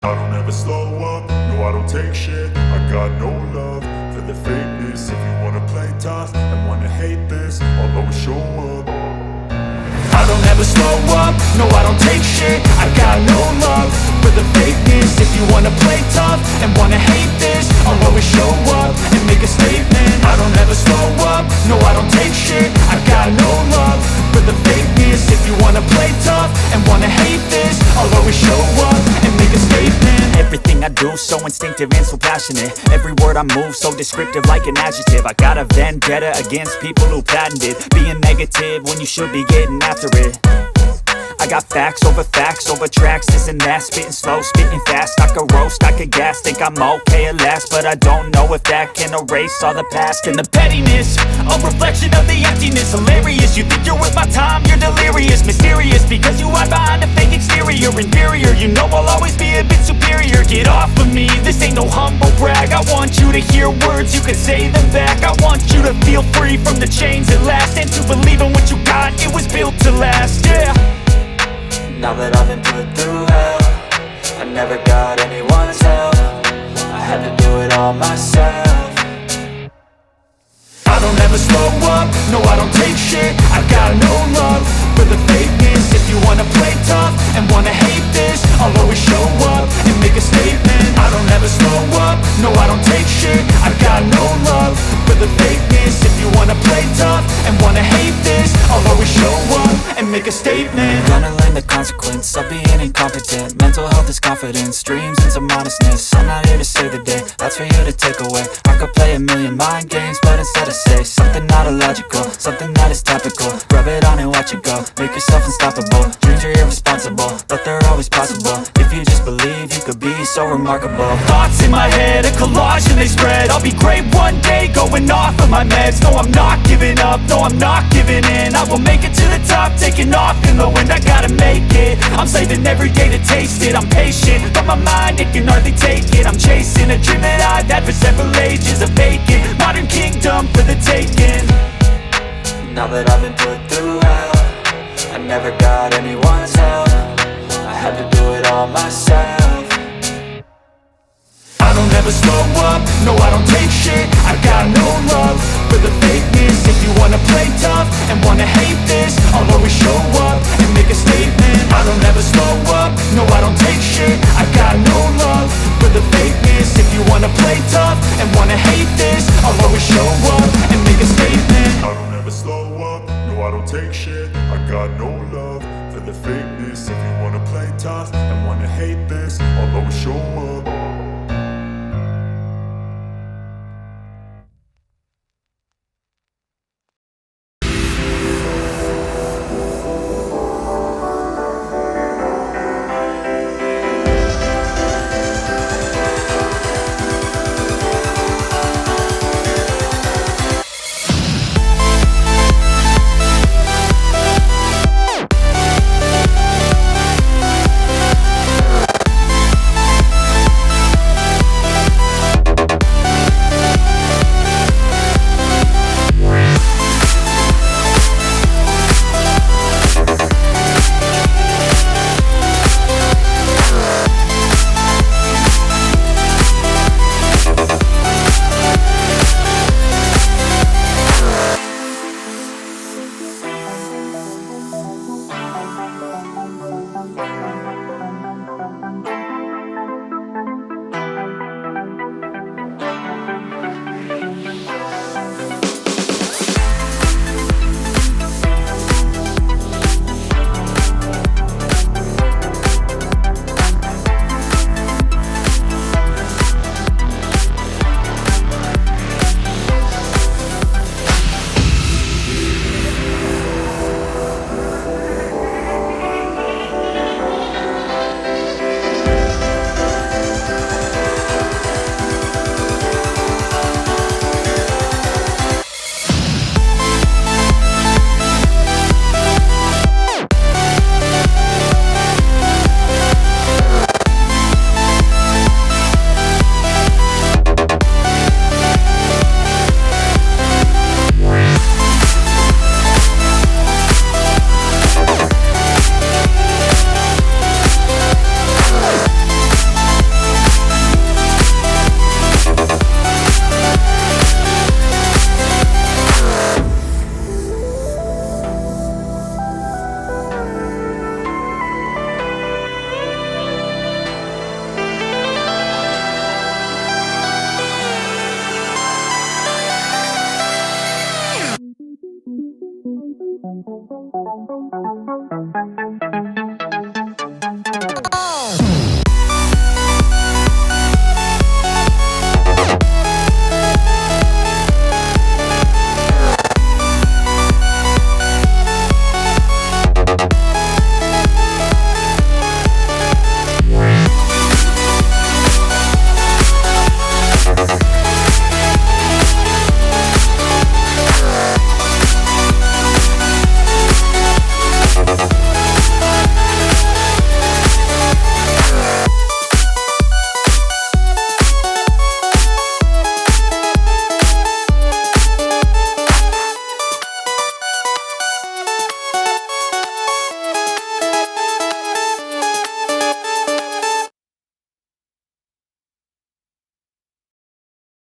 I don't ever slow up, no I don't take shit. I got no love for the fakeness. If you wanna play tough and wanna hate this, I'll always show up. I don't ever slow up, no I don't take shit. I got no love for the fakeness. If you wanna play tough and wanna hate this, I'll always show up and make a statement. I don't ever slow up, no I don't take shit. I got no love for the fakeness. If you wanna play tough and wanna hate this, I'll always show up and make a statement. Everything I do so instinctive and so passionate. Every word I move so descriptive like an adjective. I got a vendetta against people who patented being negative when you should be getting after it. I got facts over tracks, this and that. Spitting slow, spitting fast. I could roast, I could gas. Think I'm okay at last, but I don't know if that can erase all the past. And the pettiness, a reflection of the emptiness. Hilarious, you think you're worth my time, you're delirious. Mysterious, because you hide behind a fake exterior. Inferior, you know I'll always be a bit superior. Get off of me, this ain't no humble brag. I want you to hear words, you can say them back. I want you to feel free from the chains at last, and to believe in what you got, it was built to last, yeah. Now that I've been put through hell, I never got anyone's help. I had to do it all myself. I don't ever slow up, no I don't take shit. I got no love for the fakeness. If you wanna play tough and wanna hate this, I'll always show up and make a statement. I don't ever slow up, no I don't take shit. I got no love for the fakeness. If you wanna play tough and wanna hate this, I'll always show up and make a statement. Gonna learn the consequence of being incompetent. Mental health is confidence, dreams and some modestness. I'm not here to save the day, that's for you to take away. I could play a million mind games, but instead I say something not illogical, something that is topical. Rub it on and watch it go, make yourself unstoppable. Dreams are irresponsible, but they're always possible. If you just believe, you could be so remarkable. Thoughts in my head, a collage and they spread. I'll be great one day, going off of my meds. No, I'm not giving up, no, I'm not giving in. I will make it to the top, taking off in the wind. I gotta make it, I'm saving every day to taste it. I'm patient, but my mind, it can hardly take it. I'm chasing a dream that I've had for several ages. A vacant, modern kingdom for the taking. Now that I've been put through hell, I never got anyone's help. I had to do it all myself. I don't ever slow up, no I don't take shit. I got no love for the fakeness. If you wanna play tough and wanna hate this, I'll always show up and make a statement. I don't ever slow up, no I don't take shit. I got no love for the fakeness. If you wanna play tough and wanna hate this, I'll always show up and make a statement. I don't ever slow up, no I don't take shit. I got no love for the fakeness. If you wanna play tough and wanna hate this, I'll always show up.